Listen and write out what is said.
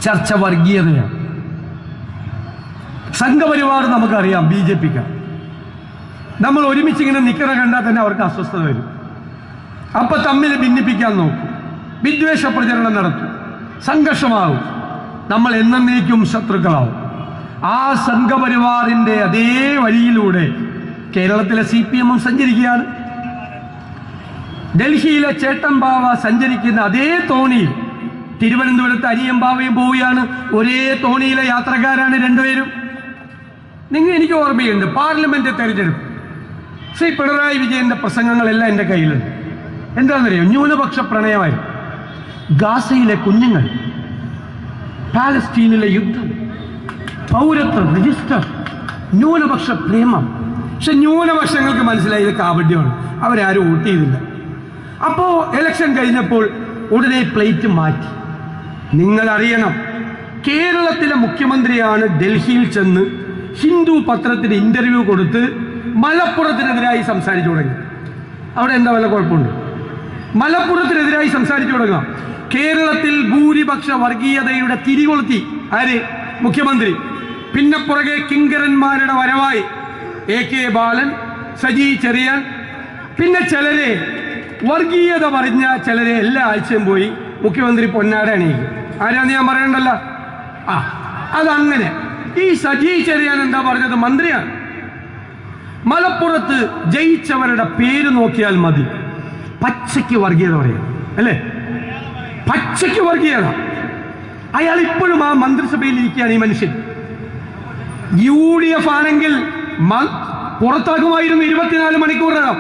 ചർച്ച വർഗീയതയാണ്. സംഘപരിവാർ നമുക്കറിയാം, B J പിക്ക് നമ്മൾ ഒരുമിച്ച് ഇങ്ങനെ നിൽക്കണ കണ്ടാൽ തന്നെ അവർക്ക് അസ്വസ്ഥത വരും. അപ്പൊ തമ്മിൽ ഭിന്നിപ്പിക്കാൻ നോക്കും, വിദ്വേഷ പ്രചരണം നടത്തും, സംഘർഷമാവും, നമ്മൾ എന്നേക്കും ശത്രുക്കളാവും. ആ സംഘപരിവാറിന്റെ അതേ വഴിയിലൂടെ കേരളത്തിലെ CPM സഞ്ചരിക്കുകയാണ്. ഡൽഹിയിലെ ചേട്ടമ്പാവ സഞ്ചരിക്കുന്ന അതേ തോണിയിൽ തിരുവനന്തപുരത്ത് അരിയമ്പാവയും പോവുകയാണ്. ഒരേ തോണിയിലെ യാത്രക്കാരാണ് രണ്ടുപേരും. എനിക്ക് ഓർമ്മയുണ്ട്, പാർലമെന്റ് തെരഞ്ഞെടുപ്പ് ശ്രീ പിണറായി വിജയന്റെ പ്രസംഗങ്ങളെല്ലാം എൻ്റെ കയ്യിലുണ്ട്. എന്താണെന്നറിയോ? ന്യൂനപക്ഷ പ്രണയമായി, ഗാസയിലെ കുഞ്ഞുങ്ങൾ, പാലസ്തീനിലെ യുദ്ധം, പൗരത്വ രജിസ്റ്റർ, ന്യൂനപക്ഷ പ്രേമം. പക്ഷെ ന്യൂനപക്ഷങ്ങൾക്ക് മനസ്സിലായി ഇത് കാപട്യമാണ്, അവരാരും വോട്ട് ചെയ്തില്ല. അപ്പോ ഇലക്ഷൻ കഴിഞ്ഞപ്പോൾ ഉടനെ പ്ലേറ്റ് മാറ്റി. നിങ്ങൾ അറിയണം, കേരളത്തിലെ മുഖ്യമന്ത്രിയാണ് ഡൽഹിയിൽ ചെന്ന് ഹിന്ദു പത്രത്തിന് ഇന്റർവ്യൂ കൊടുത്ത് മലപ്പുറത്തിനെതിരായി സംസാരിച്ചു തുടങ്ങി. അവിടെ എന്താ വല്ല കുഴപ്പമുണ്ട്? മലപ്പുറത്തിനെതിരായി സംസാരിച്ചു തുടങ്ങുക. കേരളത്തിൽ ഭൂരിപക്ഷ വർഗീയതയുടെ തിരികൊളുത്തി ആര്? മുഖ്യമന്ത്രി. പിന്നെ പുറകെ കിങ്കരന്മാരുടെ വരവായി AK ബാലൻ, സജി ചെറിയാൻ, പിന്നെ ചിലരെ വർഗീയത പറഞ്ഞ ചിലരെ എല്ലാ ആഴ്ചയും പോയി മുഖ്യമന്ത്രി പൊന്നാട അണിയിക്കും. ആരാന്ന് ഞാൻ പറയണ്ടല്ലോ. അതങ്ങനെ. ഈ സജി ചെറിയാൻ എന്താ പറഞ്ഞത്? മന്ത്രിയാണ്. മലപ്പുറത്ത് ജയിച്ചവരുടെ പേര് നോക്കിയാൽ മതി, പച്ചയ്ക്ക് വർഗീയത പറയാം, അല്ലേ? പച്ചയ്ക്ക് വർഗീയത. അയാൾ ഇപ്പോഴും ആ മന്ത്രിസഭയിൽ ഇരിക്കുകയാണ്. ഈ മനുഷ്യൻ UDF ആണെങ്കിൽ പുറത്താക്കുമായിരുന്നു 24 മണിക്കൂറിനകം.